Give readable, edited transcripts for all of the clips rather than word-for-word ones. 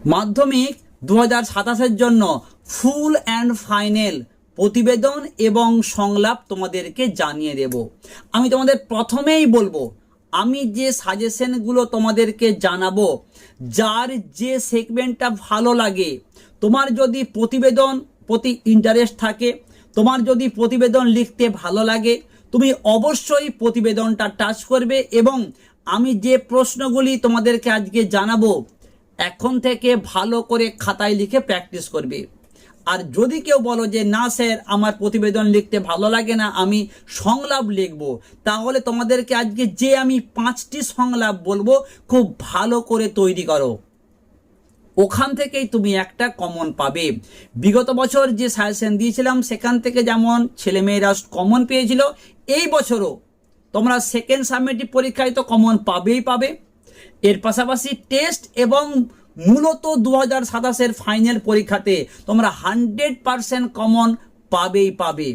মাধ্যমিক 2027 জন্য full and final প্রতিবেদন এবং সংলাপ তোমাদেরকে জানিয়ে দেব। আমি তোমাদের প্রথমেই বলবো, আমি যে সাজেশনগুলো তোমাদেরকে জানাবো, যার যে সেগমেন্টটা ভালো লাগে, তোমার যদি প্রতিবেদন প্রতি ইন্টারেস্ট থাকে, তোমার যদি প্রতিবেদন লিখতে ভালো লাগে, তুমি অবশ্যই প্রতিবেদনটা টাচ করবে এবং আমি যে প্রশ্নগুলি তোমাদেরকে আজকে জানাবো এখন থেকে ভালো করে খাতায় লিখে প্র্যাকটিস করবে। আর যদি কেউ বলো যে না স্যার আমার প্রতিবেদন লিখতে ভালো লাগে না, আমি সংলাপ লিখবো, তাহলে তোমাদেরকে আজকে যে আমি 5টি সংলাপ বলবো খুব ভালো করে তৈরি করো, ওখান থেকেই তুমি একটা কমন পাবে। বিগত বছর যে সাজেশন দিয়েছিলাম সেখান থেকে যেমন ছেলেমেয়েরা কমন পেয়েছিল, এই বছরও তোমরা সেকেন্ড সাবমিটিভ পরীক্ষায় তো কমন পাবেই পাবে। এর পাশাপাশি টেস্ট এবং মূলত 2027 ফাইনাল পরীক্ষাতে তোমরা 100% কমন পাবেই পাবে।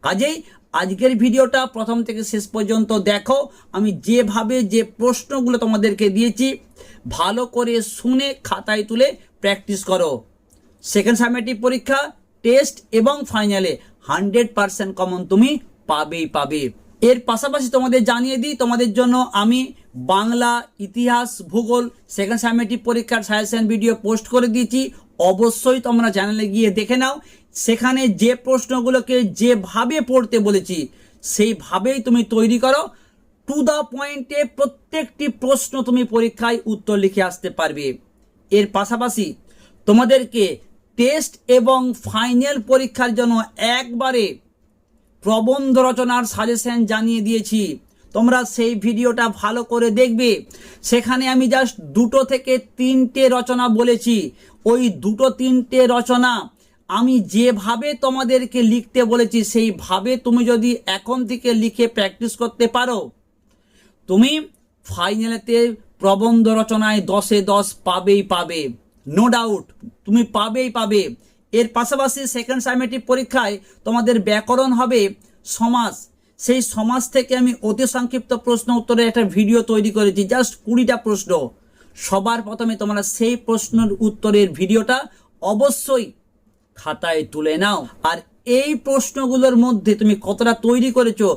কাজেই আজকের ভিডিওটা প্রথম থেকে শেষ পর্যন্ত দেখো। আমি যেভাবে যে প্রশ্নগুলো তোমাদেরকে দিয়েছি ভালো করে শুনে খাতায় তুলে প্র্যাকটিস করো। সেকেন্ড সাবমিটিভ পরীক্ষা, টেস্ট এবং ফাইনালে 100% কমন তুমি পাবেই পাবে। এর পাশাপাশি তোমাদের জানিয়ে দিই, তোমাদের জন্য আমি বাংলা, ইতিহাস, ভূগোল সেকেন্ড সাবমিটিভ পরীক্ষার সাজেশন ভিডিও পোস্ট করে দিয়েছি, অবশ্যই তোমরা চ্যানেলে গিয়ে দেখে নাও। সেখানে যে প্রশ্নগুলোকে যেভাবে পড়তে বলেছি সেইভাবেই তুমি তৈরি করো, টু দ্য পয়েন্টে প্রত্যেকটি প্রশ্ন তুমি পরীক্ষায় উত্তর লিখে আসতে পারবে। এর পাশাপাশি তোমাদেরকে টেস্ট এবং ফাইনাল পরীক্ষার জন্য একবারে প্রবন্ধ রচনার সাজেশন জানিয়ে দিয়েছি, তোমরা সেই ভিডিওটা ভালো করে দেখবে। সেখানে আমি জাস্ট 2 থেকে 3টে রচনা বলেছি, ওই 2-3টে রচনা আমি যেভাবে তোমাদেরকে লিখতে বলেছি সেইভাবে তুমি যদি এখন থেকে লিখে প্র্যাকটিস করতে পারো, তুমি ফাইনালেতে প্রবন্ধ রচনায় 10-এ 10 পাবেই পাবে, নো ডাউট তুমি পাবেই পাবে। এর পাশাপাশি সেকেন্ড সাবমিটিভ পরীক্ষায় তোমাদের ব্যাকরণ হবে, সমাস, সেই সমাজ থেকে আমি অতি সংক্ষিপ্ত প্রশ্ন উত্তরের একটা ভিডিও তৈরি করেছি, জাস্ট 20টা প্রশ্ন। সবার প্রথমে তোমরা সেই প্রশ্নের উত্তরের ভিডিওটা অবশ্যই খাতায় তুলে নাও। আর এই প্রশ্নগুলোর মধ্যে তুমি কতটা তৈরি করেছো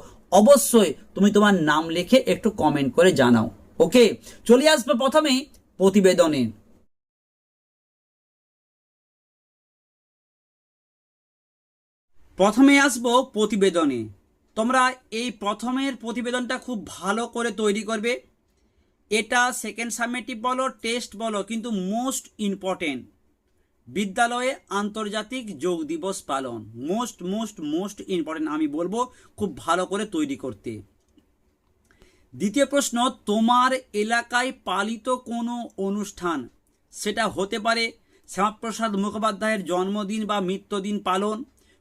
অবশ্যই তুমি তোমার নাম লিখে একটু কমেন্ট করে জানাও। ওকে, চলে আসবে প্রথমেই প্রতিবেদনে। প্রথমে আসবো প্রতিবেদনে। তোমরা এই প্রথমের প্রতিবেদনটা খুব ভালো করে তৈরি করবে। এটা সেকেন্ড সাবমিটিভ বলো, টেস্ট বলো, কিন্তু মোস্ট ইম্পর্টেন্ট, বিদ্যালয়ে আন্তর্জাতিক যোগ দিবস পালন, মোস্ট মোস্ট মোস্ট ইম্পর্টেন্ট, আমি বলবো খুব ভালো করে তৈরি করতে। দ্বিতীয় প্রশ্ন, তোমার এলাকায় পালিত কোনো অনুষ্ঠান, সেটা হতে পারে শ্যামাপ্রসাদ মুখোপাধ্যায়ের জন্মদিন বা মৃত্যুদিন পালন,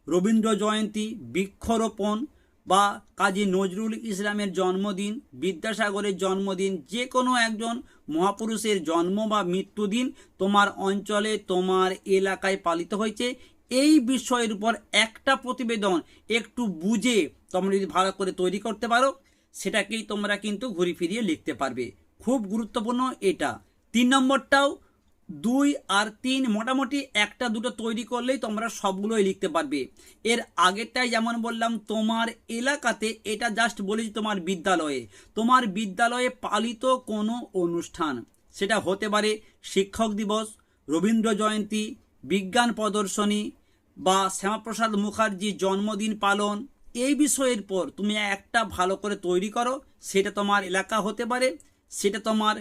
রবীন্দ্র জয়ন্তী, বৃক্ষরোপণ বা কাজী নজরুল ইসলামের জন্মদিন, বিদ্যাসাগরের জন্মদিন, যে কোনো একজন মহাপুরুষের জন্ম বা মৃত্যুদিন তোমার অঞ্চলে তোমার এলাকায় পালিত হয়েছে, এই বিষয়ের উপর একটা প্রতিবেদন একটু বুঝে তোমরা যদি ভালো করে তৈরি করতে পারো, সেটাকেই তোমরা কিন্তু ঘুরি ফিরিয়ে লিখতে পারবে। খুব গুরুত্বপূর্ণ এটা। 3 নম্বরটাও 2 আর 3 মোটামুটি 1-2 তৈরি করলেই তোমরা সবগুলোই লিখতে পারবে। এর আগেরটাই যেমন বললাম তোমার এলাকাতে, এটা জাস্ট বলেছি তোমার বিদ্যালয়ে পালিত কোনো অনুষ্ঠান, সেটা হতে পারে শিক্ষক দিবস, রবীন্দ্র জয়ন্তী, বিজ্ঞান প্রদর্শনী বা শ্যামাপ্রসাদ মুখার্জির জন্মদিন পালন। এই বিষয়ের পর তুমি একটা ভালো করে তৈরি করো, সেটা তোমার এলাকা হতে পারে, সেটা তোমার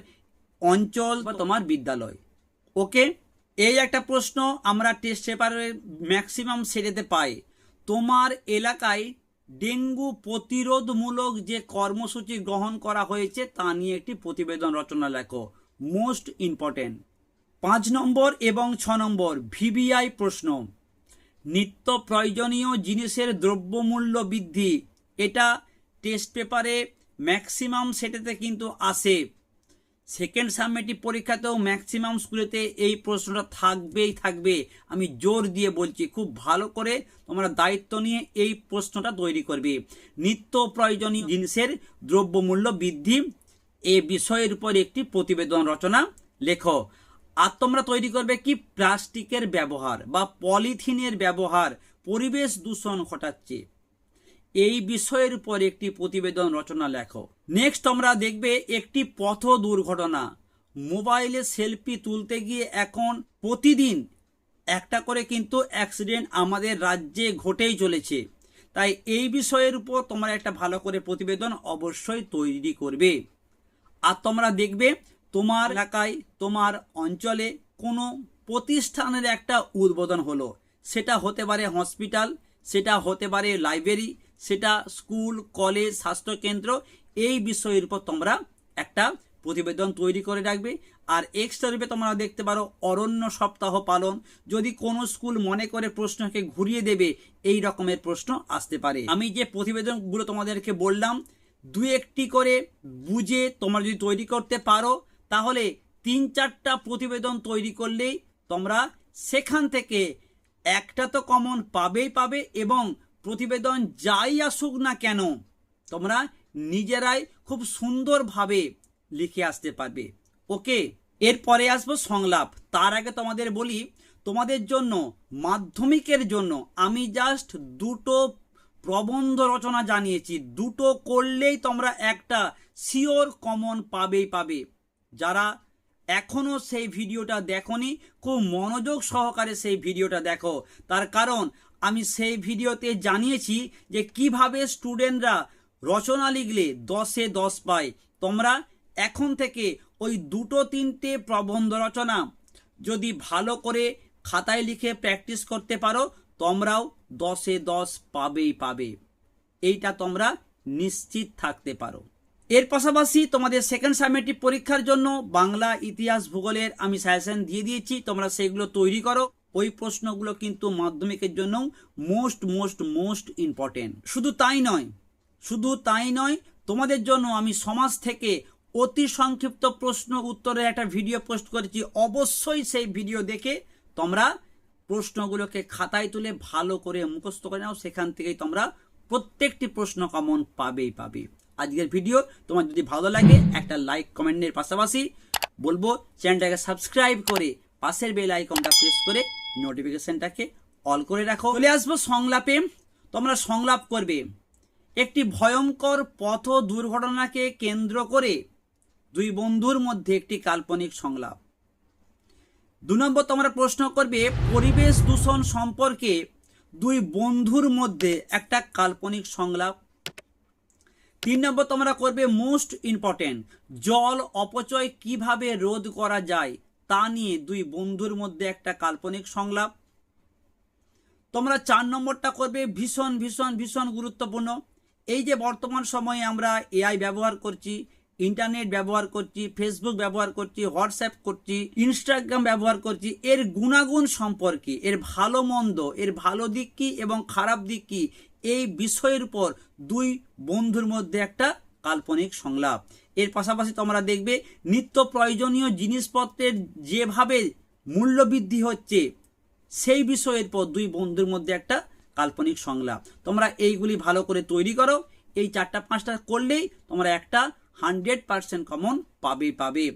অঞ্চল বা তোমার বিদ্যালয়। ওকে, এই একটা প্রশ্ন আমরা টেস্ট পেপারে ম্যাক্সিমাম সেরেতে পাই। তোমার এলাকায় ডেঙ্গু প্রতিরোধমূলক যে কর্মসূচি গ্রহণ করা হয়েছে তা নিয়ে একটি প্রতিবেদন রচনা লেখো, মোস্ট ইম্পর্টেন্ট। 5 নম্বর এবং 6 নম্বর ভিভিআই প্রশ্ন, নিত্য প্রয়োজনীয় জিনিসের দ্রব্যমূল্য বৃদ্ধি, এটা টেস্ট পেপারে ম্যাক্সিমাম সেটাতে কিন্তু আসে। সেকেন্ড সাবমিটিভ পরীক্ষাতেও ম্যাক্সিমাম স্কুলেতে এই প্রশ্নটা থাকবেই থাকবে, আমি জোর দিয়ে বলছি। খুব ভালো করে তোমরা দায়িত্ব নিয়ে এই প্রশ্নটা তৈরি করবে। নিত্য প্রয়োজনীয় জিনিসের দ্রব্যমূল্য বৃদ্ধি, এই বিষয়ের উপর একটি প্রতিবেদন রচনা লেখো। আর তোমরা তৈরি করবে কি প্লাস্টিকের ব্যবহার বা পলিথিনের ব্যবহার পরিবেশ দূষণ ঘটাচ্ছে, এই বিষয়ের উপর একটি প্রতিবেদন রচনা লেখো। নেক্সট তোমরা দেখবে একটি পথ দুর্ঘটনা। মোবাইলে সেলফি তুলতে গিয়ে এখন প্রতিদিন একটা করে কিন্তু অ্যাক্সিডেন্ট আমাদের রাজ্যে ঘটেই চলেছে। তাই এই বিষয়ের উপর তোমরা একটা ভালো করে প্রতিবেদন অবশ্যই তৈরি করবে। আর তোমরা দেখবে তোমার এলাকায় তোমার অঞ্চলে কোনো প্রতিষ্ঠানের একটা উদ্বোধন হলো, সেটা হতে পারে হসপিটাল, সেটা হতে পারে লাইব্রেরি, সেটা স্কুল, কলেজ, স্বাস্থ্যকেন্দ্র, এই বিষয়ের উপর তোমরা একটা প্রতিবেদন তৈরি করে রাখবে। আর এক্সট্রা রূপে তোমরা দেখতে পারো অরণ্য সপ্তাহ পালন, যদি কোনো স্কুল মনে করে প্রশ্নকে ঘুরিয়ে দেবে এই রকমের প্রশ্ন আসতে পারে। আমি যে প্রতিবেদনগুলো তোমাদেরকে বললাম, দু একটি করে বুঝে তোমরা যদি তৈরি করতে পারো তাহলে 3-4টা প্রতিবেদন তৈরি করলেই তোমরা সেখান থেকে একটা তো কমন পাবে এবং প্রতিবেদন যাই আসুক না কেন তোমরা নিজেরাই খুব সুন্দরভাবে লিখে আসতে পারবে। ওকে, এরপরে আসবো সংলাপ। তার আগে তোমাদের বলি, তোমাদের জন্য মাধ্যমিকের জন্য আমি জাস্ট 2টো প্রবন্ধ রচনা জানিয়েছি। 2টো করলেই তোমরা একটা শিওর কমন পাবে। যারা এখনো সেই ভিডিওটা দেখোনি, খুব মনোযোগ সহকারে সেই ভিডিওটা দেখো। তার কারণ আমি সেই ভিডিওতে জানিয়েছি যে কিভাবে স্টুডেন্টরা রচনা লিখলে 10-এ 10 পায়। তোমরা এখন থেকে ওই 2-3টে প্রবন্ধ রচনা যদি ভালো করে খাতায় লিখে প্র্যাকটিস করতে পারো, তোমরাও 10-এ 10 পাবে। এইটা তোমরা নিশ্চিত থাকতে পারো। এর পাশাপাশি তোমাদের সেকেন্ড সামেটিভ পরীক্ষার জন্য বাংলা, ইতিহাস, ভূগোলের আমি সাজেশন দিয়ে দিয়েছি, তোমরা সেগুলো তৈরি করো। ওই প্রশ্নগুলো কিন্তু মাধ্যমিকের জন্য মোস্ট ইম্পর্টেন্ট। শুধু তাই নয়, তোমাদের জন্য আমি সমাজ থেকে অতি সংক্ষিপ্ত প্রশ্ন উত্তরের একটা ভিডিও পোস্ট করেছি। অবশ্যই সেই ভিডিও দেখে তোমরা প্রশ্নগুলোকে খাতায় তুলে ভালো করে মুখস্থ করে নাও। সেখান থেকেই তোমরা প্রত্যেকটি প্রশ্ন কমন পাবে। আজকের ভিডিও তোমার যদি ভালো লাগে একটা লাইক কমেন্টের পাশাপাশি বলবো চ্যানেলটাকে সাবস্ক্রাইব করে পাশের বেল আইকনটা প্রেস করে নোটিফিকেশনটাকে অল করে রাখো। চলে আসবো সংলাপে। তোমরা সংলাপ করবে একটি ভয়ঙ্কর পথ দুর্ঘটনাকে কেন্দ্র করে 2 বন্ধুর মধ্যে একটি কাল্পনিক সংলাপ। 2 নম্বর তোমরা প্রশ্ন করবে পরিবেশ দূষণ সম্পর্কে 2 বন্ধুর মধ্যে একটা কাল্পনিক সংলাপ। 3 নম্বর তোমরা করবে মোস্ট ইম্পর্টেন্ট, জল অপচয় কিভাবে রোধ করা যায় তা নিয়ে 2 বন্ধুর মধ্যে একটা কাল্পনিক সংলাপ। তোমরা 4 নম্বরটা করবে ভীষণ গুরুত্বপূর্ণ। এই যে বর্তমান সময়ে আমরা এআই ব্যবহার করছি, ইন্টারনেট ব্যবহার করছি, ফেসবুক ব্যবহার করছি, হোয়াটসঅ্যাপ করছি, ইনস্টাগ্রাম ব্যবহার করছি, এর গুণাগুণ সম্পর্কে, এর ভালো মন্দ, এর ভালো দিক কি এবং খারাপ দিক কি, এই বিষয়ের উপর 2 বন্ধুর মধ্যে একটা কাল্পনিক সংলাপ। এর পাশাপাশি তোমরা দেখবে নিত্য প্রয়োজনীয় জিনিসপত্রের যেভাবে মূল্য বৃদ্ধি হচ্ছে সেই বিষয়ের পর 2 বন্ধুর মধ্যে একটা কাল্পনিক সংলাপ। তোমরা এইগুলি ভালো করে তৈরি করো। এই 4টা 5টা করলেই তোমরা একটা 100% কমন পাবে।